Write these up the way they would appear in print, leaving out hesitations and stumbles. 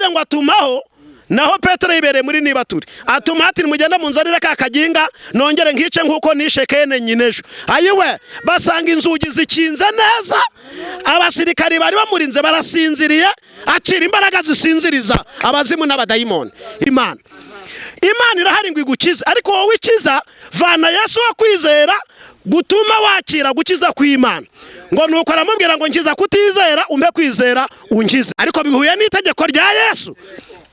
aravuga ngo atumaho, naho Petero yibereye muri nibature, atuma ati mugenda munzanire ka kaginga nongere nkice nkuko nishe Kene nyinejo. Ayiwe basanga inzugi zikinze neza, abasirikari bari bamurinze barasinziriye, acira imbaraga zisinziriza abazimu n'abadayimoni. Imana irahari ngo igukize, ariko wowe ikiza vana Yesu wo kwizera gutuma wakira gukiza kw'Imana. Ngo nuko aramubwira ngo nkiza kutizera umpe kwizera unkize, ariko bihuye n'itegeko rya Yesu.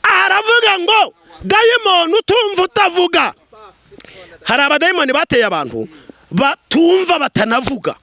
Aravuga ngo dayimoni utumva utavuga. Hari abadayimoni bateye abantu batumva batanavuga.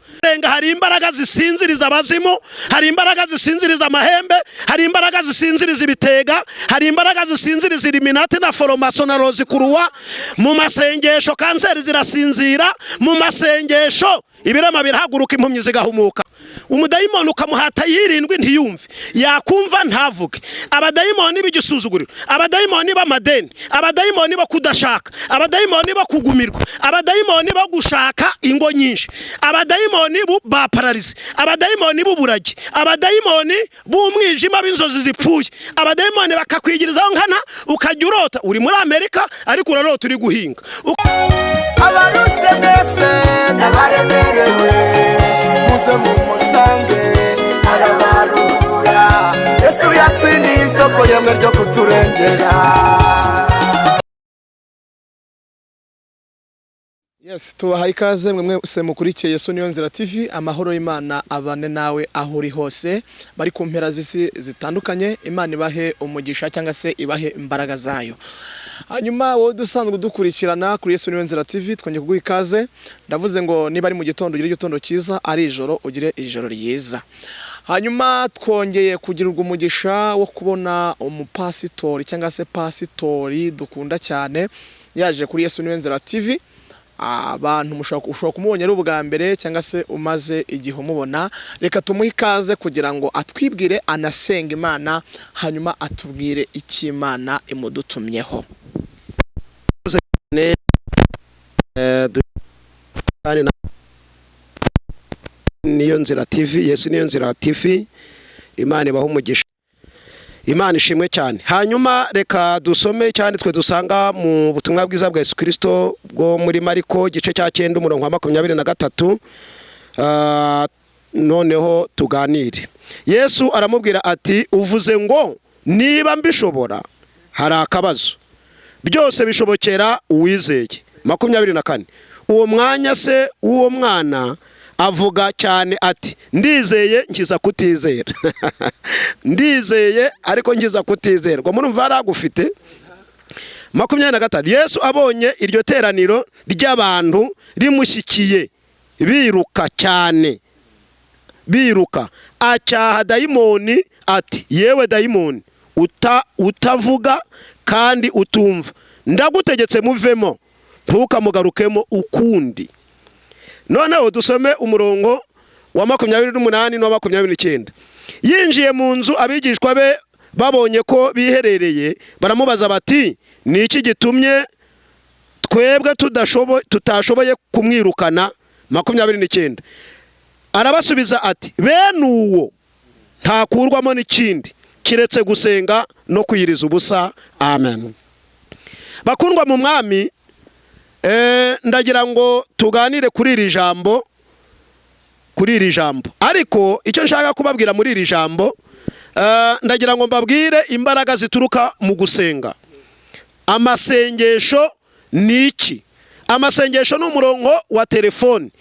Hari imbaraga zisinziriza abazimu, hari imbaraga zisinziriza amahembe, hari imbaraga zisinziriza ibitega, hari imbaraga zisinziriza Illuminati na Foromaso na Rozikuruwa. Mu masengesho kanseri zirasinzira, mu masengesho ibirema birahaguruka, impumyi zigahumuka. Umudayimoni ukamuhata yirindwi ntiyumve, yakumva ntavuge. Abadayimoni b'igisuzuguriro, abadayimoni b'amadeni, abadayimoni bo kudashaka, abadayimoni bo kugumirwa, abadayimoni bo gushaka ingo nyinshi, abadayimoni ba paralize, abadayimoni b'uburagi, abadayimoni b'umwijima b'inzozi zipfuye, abadayimoni bakakwigirizaho nkana ukajya urota uri muri Amerika ariko urarota uri guhinga. Abaruse bese n'abaremerewe muze mumusange arabarura, Yesu yatsindiye isoko yemwe ryo kuturengera. Yes, tubahaye ikaze mwe mwese mukurikiye Yesu niyo nzira TV. Amahoro y'Imana abane nawe aho uri hose, bari ku mpera z'isi zitandukanye. Imana ibahe umugisha cyangwa se ibahe imbaraga zayo. Hanyuma wowe dusanzwe dukurikirana kuri Yesu niyo nzira TV, twongeye kuguha ikaze. Ndavuze ngo niba ari mu gitondo ugire igitondo cyiza, ari ijoro ugire ijoro ryiza. Hanyuma twongeye kugirirwa umugisha wo kubona umupasitori cyangwa se pasitori dukunda cyane yaje kuri Yesu niyo nzira TV. Abantu ushobora kumubona ari ubwa mbere cyangwa se umaze igihe umubona. Reka tumuhe ikaze kugira ngo atwibwire, anasenga Imana, hanyuma atubwire iki Imana imudutumyeho. Niyo nzira TV, Yesu niyo nzira TV. Imana ibaho umugisha, Imana ishimwe cyane. Hanyuma reka dusome cyane twe dusanga mu butumwa bwiza bwa Yesu Kristo bwo muri Mariko gice cya 9 umurongo wa 23. Noneho tuganire. Yesu aramubwira ati uvuze ngo niba mbishobora, hari akabazo. Byose bishobokera uwizeye. 24. Uwo mwanya se uwo mwana avuga cyane ati ndizeye nkiza kutizera. Ndizeye ariko nkiza kutizera. Ngo murumva aragufite. 25. Yesu abonye iryo teraniro ry'abantu rimushyikiye biruka cyane, biruka, acyaha dayimoni ati yewe dayimoni utavuga kandi utumva, ndagutegetse muvemo ntukamugarukemo ukundi. Noneho dusome umurongo wa 28 no 29. Yinjiye mu nzu, abigishwa be babonye ko biherereye baramubaza bati ni iki gitumye twebwe tutashoboye kumwirukana? 29. Arabasubiza ati bene uwo ntakurwamo n'ikindi kiretse gusenga no kwiyiriza ubusa. Amen. Bakundwa mu mwami, ndagira ngo tuganire kuri iri jambo, ariko icyo nshaka kubabwira muri iri jambo, ndagira ngo mbabwire imbaraga zituruka mu gusenga. Amasengesho ni iki? Amasengesho ni umurongo wa telefoni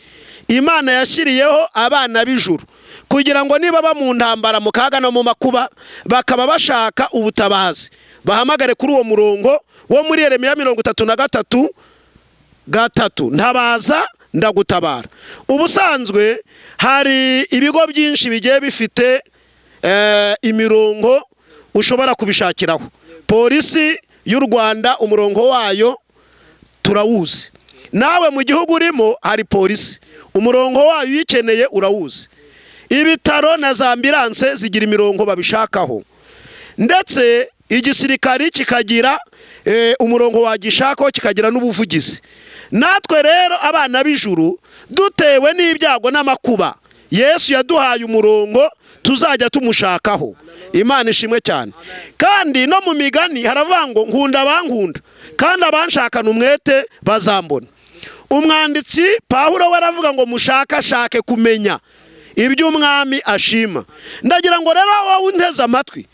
Imana yashyiriyeho abana b'ijuru kugira ngo niba mu ntambara mu kaga no mu makuba bakaba bashaka ubutabazi, bahamagare kuri uwo murongo wo muri Yeremiya 33:3, ntabaza ndagutabara. Ubusanzwe hari ibigo byinshi bigiye bifite imirongo ushobora kubishakiraho. Polisi y'u Rwanda umurongo wayo turawuzi. Nawe mu gihugu urimo hari polisi, umurongo wayo yikeneye urawuzi. Ibitaro na za ambulance zigira imirongo babishakaho, ndetse igisirikari kikagira umurongo wagishakaho, kikagira n'ubuvugizi. Natwe rero abana b'ijuru dutewe n'ibyago n'amakuba Yesu yaduhaye umurongo tuzajya tumushakaho. Imana ishimwe cyane. Kandi no mu migani haravuga ngo nkunda abankunda kandi abanshakana umwete bazambona. Umwanditsi Pawulo waravuga ngo mushakashake kumenya ibyo umwami ashima. Ndagira ngo rero wowe unteze amatwi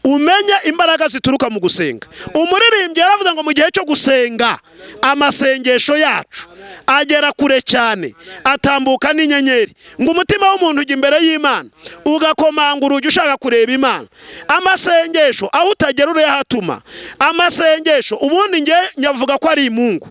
umenye imbaraga zituruka mu gusenga. Umuririmbyi yaravuga ngo mu gihe cyo gusenga amasengesho yacu agera kure cyane, atambuka n'inyenyeri. Ngo umutima w'umuntu ujya imbere y'Imana ugakomanga urugi ushaka kureba Imana. Amasengesho aho utagera urayahatuma. Amasengesho ubundi nge nyavuga ko ari imungu.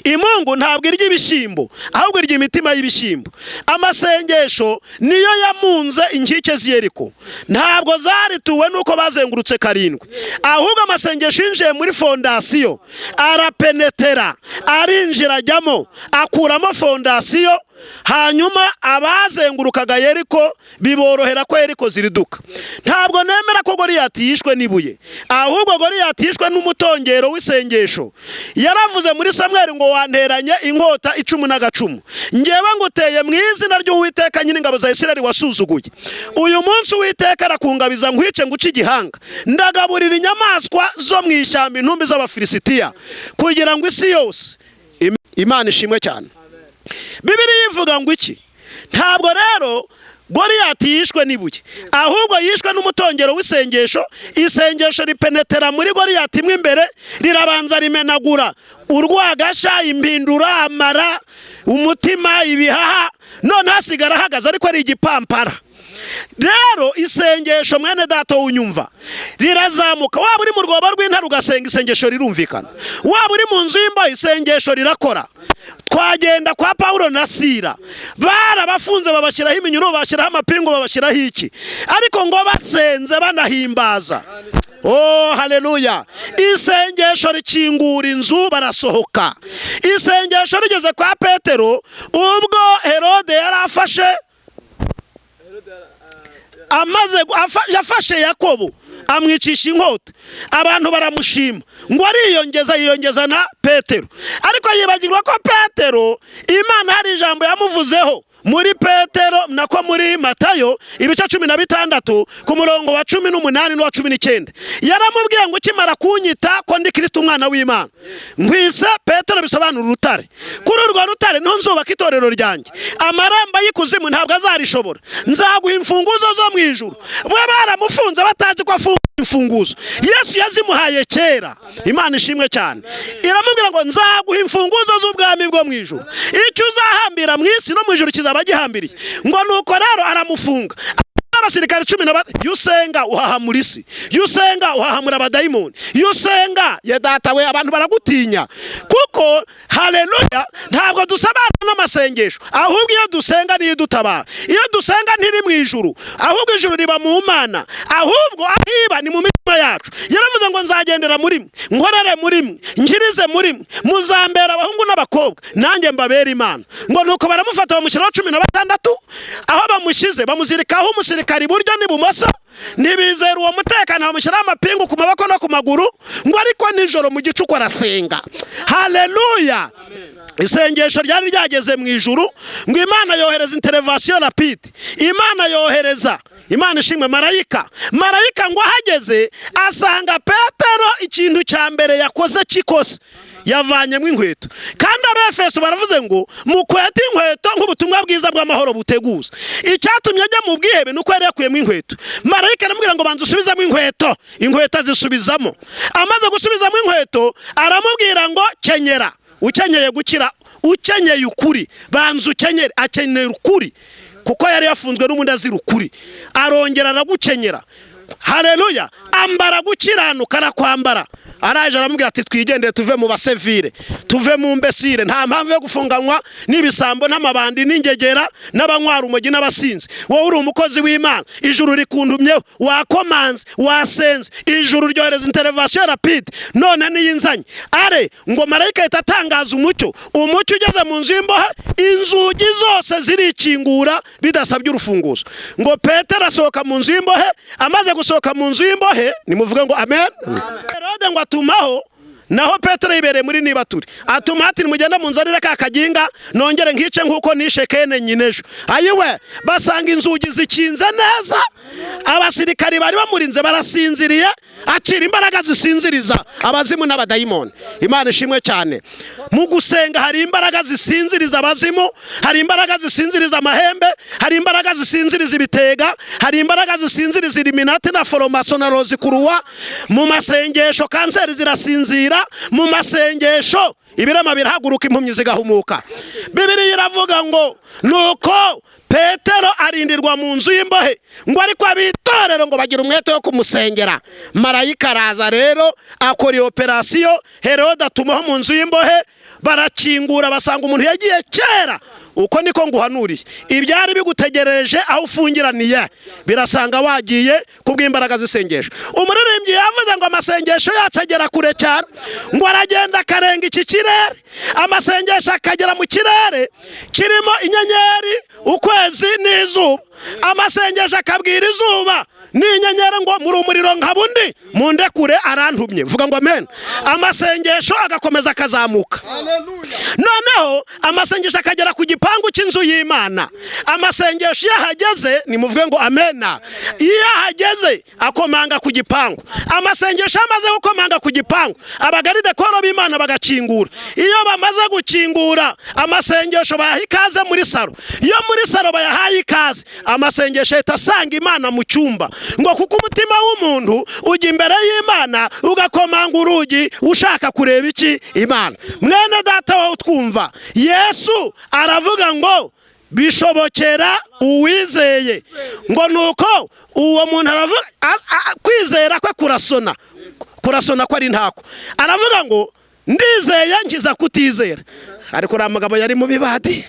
Imungu ntabwo irya ibishyimbo ahubwo irya imitima y'ibishyimbo. Amasengesho niyo yamunze inkike z'Yeriko. Ntabwo zarituwe nuko bazengurutse karindwi, ahubwo amasengesho yinjiye muri fondasiyo arapenetera, arinjira ajyamo, akuramo fondasiyo. Hanyuma abazengurukaga Yeriko biborohera ko Yeriko ziriduka. Ntabwo nemera ko Goliyati yishwe n'ibuye, ahubwo Goliyati yishwe n'umutongero w'isengesho. Yaravuze muri Samweli ngo wanteranye inkota 10 n'agacumu, ngewe nguteye mu izina ry'Uwiteka nyine ingabo za Isirayeli wasuzuguye. Uyu munsi Uwiteka arakungabiza nkwice nguci igihanga, ndagaburira inyamaswa zo mu ishyamba intumbi z'Abafilisitiya kugira ngo isi yose. Imana ishimwe cyane. Bibiliya ivuga ngo iki? Ntabwo rero Goliyati yishwe n'ibuye, ahubwo yishwe n'umutongero w'isengesho. Isengesho ripenetera muri Goliyati imwe imbere, rirabanza rimenagura urwagasha, impindura, amara, umutima, ibihaha, none hasigara hagaze ariko ari igipampara. Rero isengesho mwene data unyumva rirazamuka. Waba uri mu rwobo rw'intare ugasenga isengesho rirumvikana, waba uri mu nzu y'imbohe isengesho rirakora. Twagenda kwa Pawulo na Sila, barabafunze babashyiraho iminyururu, babashyiraho amapingu, babashyiraho iki, ariko ngo basenze banahimbaza. Oh haleluya. Isengesho rikingura inzu, barasohoka. Isengesho rigeze kwa Petero ubwo Herode yarafashe yafashe Yakobo amwicisha inkota, abantu baramushima ngo yiyongeza na Petero. Ariko yibagirwa ko Petero Imana hari ijambo yamuvuzeho muri Petero nako muri Matayo ibice 16 ku murongo wa 18 n'uwa 19. Yaramubwiye ngo ukimara kunyita ko ndi Kristo umwana w'Imana, ngwise Petero bisobanura urutare. Kuri urwo rutare niho nzubaka itorero ryanjye, amarembo y'ikuzimu ntabwo azarishobora. Nzaguha imfunguzo zo mu ijuru. Bwe baramufunze batazi ko afunga imfunguzo, Yesu yazimuhaye kera. Imana ishimwe cyane. Iramubwira ngo nzaguha imfunguzo z'ubwami bwo mu ijuru, icyo uzahambira mu isi no mu ijuru kizabagihambiriye. Ngo nuko rero aramufunga. Abasirikare 10 yusenga uhahamura isi, yusenga uhahamura abadayimoni, yusenga ya data we abantu baragutinya. Kuko haleluya ntabwo dusaba n'amasengesho, ahubwo iyo dusenga niyo dutabara. Iyo dusenga ntiri mu ijuru, ahubwo ijuru riba mu Mana, ahubwo ahiba ni mu mitima yacu. Yaravuze ngo nzagendera muri mwe, nkorere muri mwe, ngirize muri mwe, muzambera abahungu n'abakobwa, nanjye mbabera Imana. Ngo nuko baramufata bamushyiraho 16, aho bamushyize bamuzirikaho umusirikari iburyo n'ibumoso, ntibizera uwo mutekano, bamushyiraho amapingu ku maboko no ku maguru. Ngo ariko nijoro mu gicuku arasenga. Haleluya. Isengesho ryari ryageze mu ijuru, ngo Imana yohereza intervention rapide. Imana yohereza, Imana ishimwe, marayika ngo ahageze asanga Petero ikintu cya mbere yakoze kikose, yavanyemo inkweto. Kandi Abefeso baravuze ngo mukwete inkweto nk'ubutumwa bwiza bw'amahoro buteguza. Icyatumye ajya mu bwihebe nuko yari yakuyemo inkweto. Marayika aramubwira ngo banza usubizamo inkweto. Inkweto azisubizamo. Amaze gusubizamo inkweto aramubwira ngo kenyera. Ukenyeye gukira, ukenyeye ukuri, banza ukenyere. Akenyeye ukuri kuko yari yafunzwe n'umuntu azira ukuri. Arongera aragukenyera. Haleluya. Ambara gukiranuka arakwambara. Araje aramubwira ati twigendere tuve mu basevire, tuve mu mbesire. Nta mpamvu yo gufunganwa n'ibisambo n'amabandi n'ingegera n'abanywara umogi n'abasinzi. Wowe uri umukozi w'Imana, ijuru rikundumyeho, wakomanze, wasenze, ijuru ryohereza intervention rapide. None niyinzanye are ngo marayika itatangaza umucyo ugeze mu nzu y'imbohe, inzugi zose zirikingura bidasabye urufunguzo. Ngo Petero asohoka mu nzu y'imbohe. Amaze gusohoka mu nzu y'imbohe, nimuvuge ngo amen. Herode ngo atumaho naho Petero yibereye muri nibaturi atuma ati mugenda munzanire ka kaginga nongere nkice nkuko nishekeye nyinejo. Ayiwe basanga inzugi zikinze neza, abasirikari bari bamurinze barasinziriye, akira imbaraga zisinziriza abazimu n'abadayimoni. Imana ishimwe cyane. Mu gusenga hari imbaraga zisinziriza abazimu, hari imbaraga zisinziriza amahembe, hari imbaraga zisinziriza ibitega, hari imbaraga zisinziriza Illuminati na Foromaso na Rozikuruwa. Mu masengesho kanseri zirasinzira, mu masengesho ibirema birahaguruka, impumyi zigahumuka. Bibiliya iravuga ngo nuko Petero arindirwa mu nzu y'imbohe, ngo ariko abitorero ngo bagira umwete wo kumusengera. Marayika araza rero akora operasiyo, Herode atumaho mu nzu y'imbohe, barakingura basanga umuntu yagiye kera. Uko niko nguhanuriye, ibyari bigutegereje aho ufungiraniye birasanga wagiye kubw'imbaraga z'isengesho. Umuririmbyi yavuze ngo amasengesho yacu agera kure cyane, ngo aragenda akarenga iki kirere. Amasengesho akagera mu kirere kirimo inyenyeri, ukwezi n'izuba. Amasengesho akabwira izuba n'inyenyeri ngo muri umuriro nkabundi mundekure arantumye. Vuga ngo amen. Amasengesho agakomeza akazamuka. Noneho amasengesho akagera ku gipangu cy'inzu y'Imana. Amasengesho yahageze nimuvuge ngo amena. Iyo yahageze akomanga ku gipangu. Amasengesho amaze gukomanga ku gipangu, abagaride koro b'Imana bagakingura. Iyo bamaze gukingura, amasengesho bayaha ikaze muri saro. Iyo muri saro bayahaye ikaze, amasengesho atasanga Imana mu cyumba. Ngo kuko umutima w'umuntu ujya imbere y'Imana ugakomanga urugi ushaka kureba iki Imana. Mwene data wawe twumva, Yesu aravuga ngo bishobokera uwizeye. Ngo nuko uwo muntu aravuga kwizera kwe kurasona ko ari ntako. Aravuga ngo ndizeye ngiza kutizera. Ariko uriya mugabo yari mu bibadi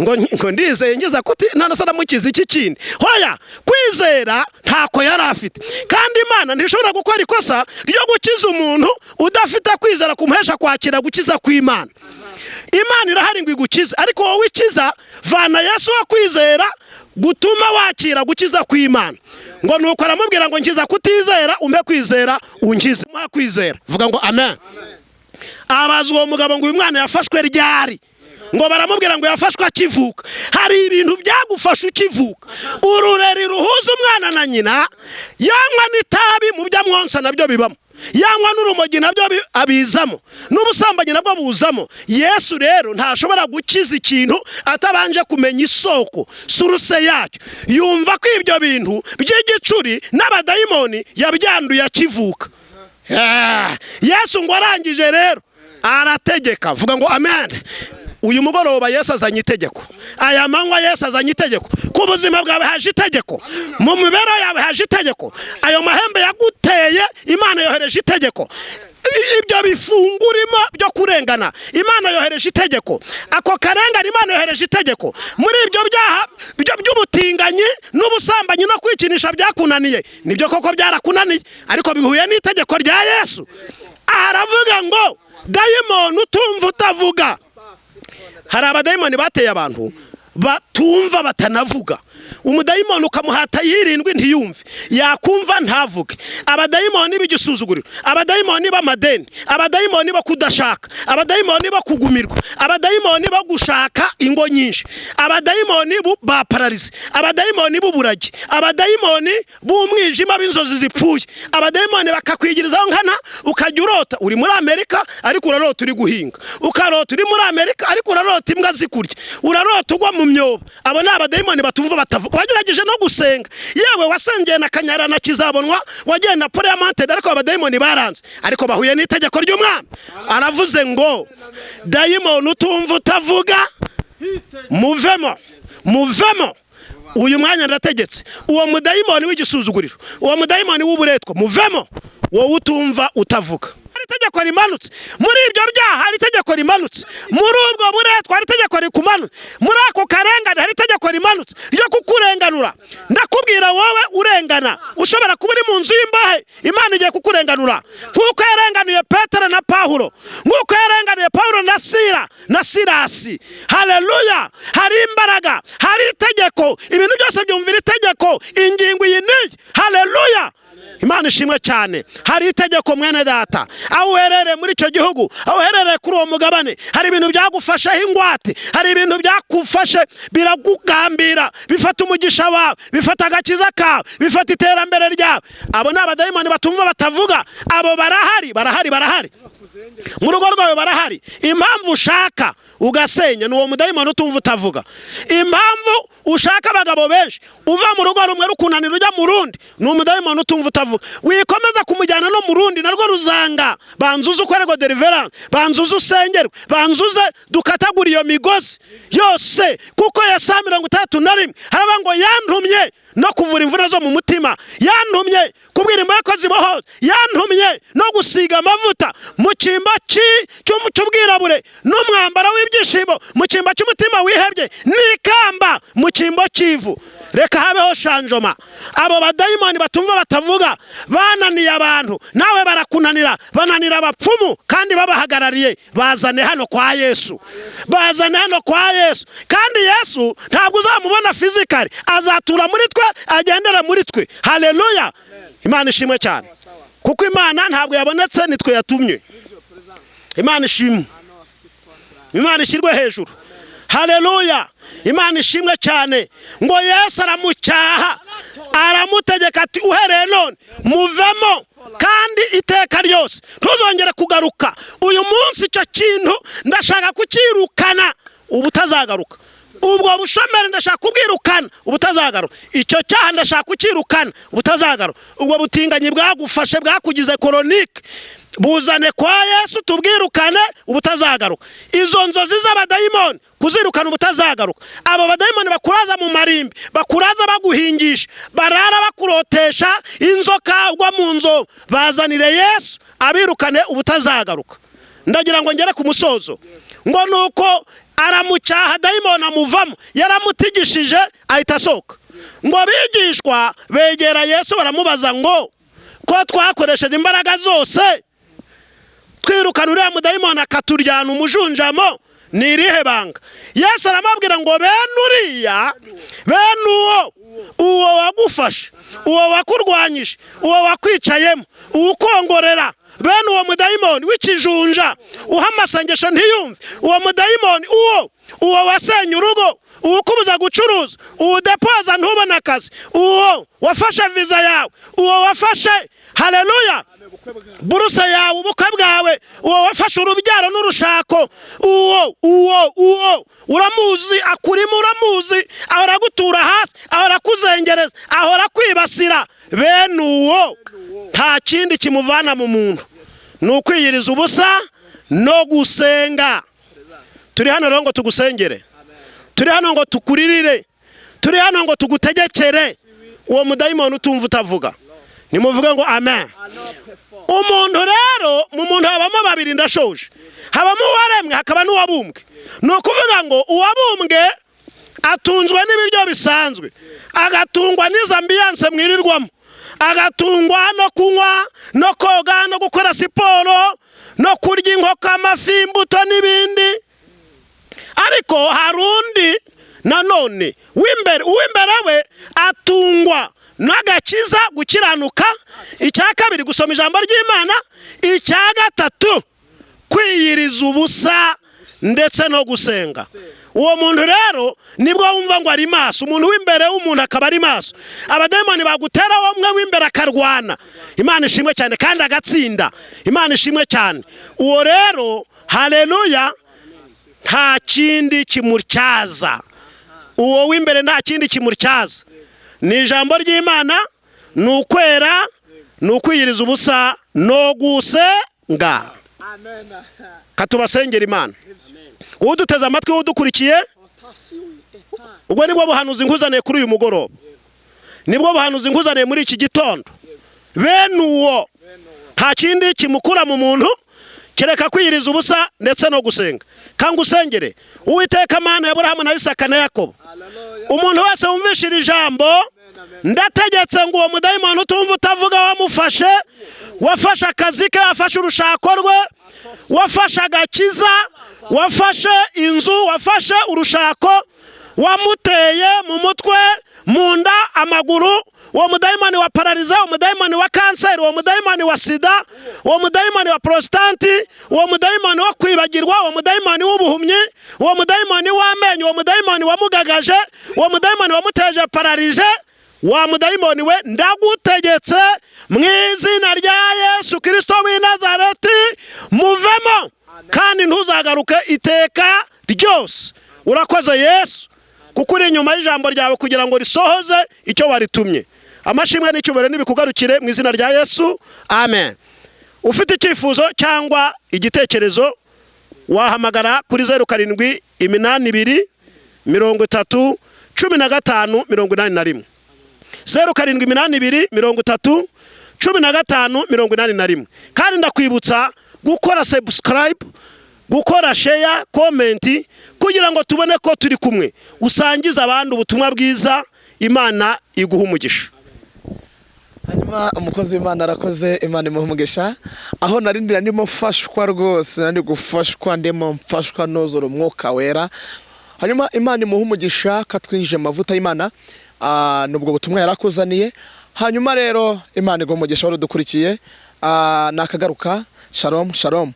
ngo ndizeye ngiza kuti none se aramukiza iki kindi. Hoya kwizera ntako yari afite, kandi Imana ntishobora gukora ikosa ryo gukiza umuntu udafite kwizera kumuhesha kwakira gukiza kw'Imana. Imana irahari ngo igukize, ariko wowe ikiza vana Yesu wa kwizera gutuma wakira gukiza kw'Imana. Ngo nuko aramubwira ngo nkiza kutizera umpe kwizera unkize. Muha kwizera. Vuga ngo amen. Abazwa uwo mugabo ngo uyu mwana yafashwe ryari, ngo baramubwira ngo yafashwe akivuka. Hari ibintu byagufasha ukivuka. Urureri ruhuza umwana na nyina, yanywa n'itabi mu bya mwonsa nabyo bibamo, yanywa n'urumogi nabyo abizamo, n'ubusambanyi nabwo buzamo. Yesu rero ntashobora gukiza ikintu atabanje kumenya isoko, suruse yacyo. Yumva ko ibyo bintu by'igicuri n'abadayimoni yabyanduye akivuka. Yesu ngo arangije rero arategeka. Vuga ngo amen. Uyu mugoroba Yesu azanye itegeko, aya manywa Yesu azanye itegeko. Ku buzima bwawe haje itegeko, mu mibereho yawe haje itegeko. Ayo mahembe yaguteye Imana yohereje itegeko. Ibyo bifungurimo byo kurengana Imana yohereje itegeko. Ako karengana Imana yohereje itegeko. Muri ibyo byaha by'ubutinganyi n'ubusambanyi no kwikinisha byakunaniye, nibyo koko byarakunaniye, ariko bihuye n'itegeko rya Yesu. Aravuga ngo dayimoni utumva utavuga. Hari abadayimoni bateye abantu batumva batanavuga. Umudayimoni ukamuhata yirindwi ntiyumve, yakumva ntavuge. Abadayimoni b'igisuzuguriro, abadayimoni b'amadeni, abadayimoni bo kudashaka, abadayimoni bo kugumirwa, abadayimoni bo gushaka ingo nyinshi, abadayimoni ba paralize, abadayimoni b'uburagi, abadayimoni b'umwijima b'inzozi zipfuye. Abadayimoni bakakwigirizaho nkana, ukajya urota uri muri Amerika ariko urarota uri guhinga, ukarota uri muri Amerika ariko urarota imbwa zikurya, urarota ugwa mu myobo. Abo ni abadayimoni batumva batavuga. Wagerageje no gusenga, yewe wasengeye na kanyara na kizabonwa, wagenda pole ya mante, ariko abadayimoni baranze, ariko bahuye n'itegeko ry'Umwami. Aravuze ngo dayimoni utumva utavuga muvemo. Uyu mwanya ndategetse, uwo mudayimoni w'igisuzuguriro, uwo mudayimoni w'uburetwa muvemo. Wowe utumva utavuga. Itegeko rimanutse muri ibyo byaha, hari itegeko rimanutse muri ubwo buretwa, hari itegeko rikumanutse muri ako karengane, hari itegeko rimanutse ryo kukurenganura. Ndakubwira wowe urengana, ushobora kuba uri mu nzu y'imbahe, Imana igiye kukurenganura nkuko yarenganuye Petero na Pawulo, nkuko yarenganuye Pawulo na Sila na Silasi. Haleluya. Hari imbaraga, hari itegeko. Ibintu byose byumvira itegeko. Ingingo iyi ni haleluya. Imana ishimwe cyane. Hari itegeko mwene data, aho uherereye muri icyo gihugu, aho uherereye kuri uwo mugabane, hari ibintu byagufasheho ingwate, hari ibintu byakufashe biragugambira, bifata umugisha wawe, bifata agakiza kawe, bifata iterambere ryawe. Abo ni abadayimoni batumva batavuga. Abo barahari mu rugo rwawe, barahari. Impamvu ushaka ugasenya ni uwo mudayimoni utumva utavuga. Impamvu ushaka abagabo benshi uva mu rugo rumwe rukunanira ujya mu rundi ni umudayimoni utumva utavuga. Wikomeza kumujyana no mu rundi narwo ruzanga. Banzuze ukorerwa deliverance, banzuze usengerwe, banzuze dukatagura iyo migozi yose, kuko Yesaya 31 haraba ngo yantumye no kuvura imvura zo mu mutima, yantumye kubwira imbaga zibohoza, yantumye no gusiga amavuta mu cyimba cy'ubwirabure n'umwambaro w'ibyishimo mu cyimba cy'umutima wihebye n'ikamba mu cyimbo cy'ivu. Reka habeho shanjoma. Abo badayimoni batumva batavuga bananiye abantu, nawe barakunanira, bananira abapfumu kandi babahagarariye. Bazane hano kwa Yesu, bazane hano kwa Yesu. Kandi Yesu ntabwo uzamubona physically, azatura muri twe, agendera muri twe. Haleluya. Imana ishimwe cyane, kuko Imana ntabwo yabonetse, nitwe yatumye. Imana ishimwe, Imana ishirwe hejuru. Haleluya. Imana ishimwe cyane. Ngo Yesu aramucyaha, aramutegeka ati uhereye none muvemo kandi iteka ryose ntuzongere kugaruka. Uyu munsi icyo kintu ndashaka kukirukana ubutazagaruka. Ubwo bushomeri ndashaka kubwirukana ubutazagaruka. Icyo cyaha ndashaka kukirukana ubutazagaruka. Ubwo butinganyi bwagufashe bwakugize koronike, buzane kwa Yesu tubwirukane ubutazagaruka. Izo nzozi z'abadayimoni kuzirukana ubutazagaruka. Abo badayimoni bakuraza mu marimbi, bakuraza baguhingisha, barara bakurotesha inzoka ugwa mu nzovu, bazanire Yesu abirukane ubutazagaruka. Ndagira ngo ngere ku musozo. Ngo nuko aramucyaha, dayimoni amuvamo, yaramutigishije ahita asohoka. Ngo bigishwa begera Yesu baramubaza ngo ko twakoresheje imbaraga zose twirukana uriya mudayimoni akaturyana umujunjamo, ni irihe banga? Yesu aramabwira ngo bene uwo wagufashe, uwo wakurwanyije, uwo wakwicayemo, uwo ukongorera, bene uwo mudayimoni w'ikijunja uha amasengesho ntiyumve, uwo mudayimoni uwo wasenya urugo, uwo ukubuza gucuruza, uwo depoza ntubone akazi, uwo wafashe viza yawe, uwo wafashe haleluya buruse yawe, ubukwe bwawe, uwo wafashe urubyaro n'urushako, uwo uramuzi, akurimo uramuzi, ahora gutura hasi, ahora kuzengereza, ahora kwibasira. Bene uwo nta kindi kimuvana mu muntu, ni ukwiyiriza ubusa no gusenga. Turi hano rero ngo tugusengere, turi hano ngo tukuririre, turi hano ngo tugutegekere. Uwo mudayimoni utumva utavuga nimuvuge ngo amen. Umuntu rero mu muntu habamo babiri, ndashoje. Habamo uwaremwe hakaba n'uwabumbwe. Ni ukuvuga ngo uwabumbwe atunzwe n'ibiryo bisanzwe, agatungwa n'izo ambiyanse mwirirwamo, agatungwa no kunywa no koga no gukora siporo no kurya inkoko, amafi, imbuto n'ibindi. Ariko hari undi nanone uw'imbere we atungwa n'agakiza, gukiranuka, icya kabiri gusoma ijambo ry'Imana, icya gatatu kwiyiriza ubusa ndetse no gusenga. Uwo muntu rero nibwo wumva ngo ari maso. Umuntu w'imbere w'umuntu akaba ari maso. Abadayimoni bagutera wamwe w'imbere akarwana, Imana ishimwe cyane, kandi agatsinda, Imana ishimwe cyane. Uwo rero haleluya nta kindi kimuryaza. Uwo w'imbere nta kindi kimuryaza, ni ijambo ry'Imana, ni ukwera, ni ukwiyiriza ubusa no gusenga. Katubasengera Imana. Uduteze amatwi, udukurikiye, ubwo nibwo buhanuzi nkuzaniye kuri uyu mugoroba, nibwo buhanuzi nkuzaniye muri iki gitondo. Bene uwo nta kindi kimukura mu muntu kereka kwiyiriza ubusa ndetse no gusenga. Kandi usengere Uwiteka Mana ya Aburahamu na Isaka na Yakobo. Umuntu wese wumvishira ijambo, ndategetse ngo uwo mudayimoni utumva utavuga wamufashe, wafashe akazi ke, wafashe urushako rwe, wafashe agakiza, wafashe inzu, wafashe urushako, wamuteye mu mutwe, mu nda, amaguru, uwo mudayimoni wa parariza, uwo mudayimoni wa kanseri, uwo mudayimoni wa sida, uwo mudayimoni wa prostate, uwo mudayimoni wo kwibagirwa, uwo mudayimoni w'ubuhumyi, uwo mudayimoni w'amenyo, uwo mudayimoni wamugagaje, uwo mudayimoni wamuteje pararize, wa mudayimoni we ndagutegetse mu izina rya Yesu Kristo w'i Nazareti, muvemo kandi ntuzagaruke iteka ryose. Urakoze Yesu, kuko uri inyuma y'ijambo ryawe kugira ngo risohoze icyo waritumye. Amashimwe n'icyubahiro nibikugarukire mu izina rya Yesu, amen. Ufite icyifuzo cyangwa igitekerezo wahamagara kuri 07 82 30 15 81, 07 82 30 15 81. Kandi ndakwibutsa gukora subscribe, gukora share, comment kugira ngo tubone ko turi kumwe, usangiza abandi ubutumwa bwiza. Imana iguha umugisha. Hanyuma umukozi w'Imana arakoze, Imana imuha umugisha. Aho narindira ndimo mfashwa rwose, nandi gufashwa, ndimo mfashwa nozora Umwuka Wera. Hanyuma Imana imuha umugisha, katwinjije amavuta y'Imana nubwo butumwa yarakuzaniye. Hanyuma rero Imana iguha umugisha wari dukurikiye. Nakagaruka. Shalom, shalom.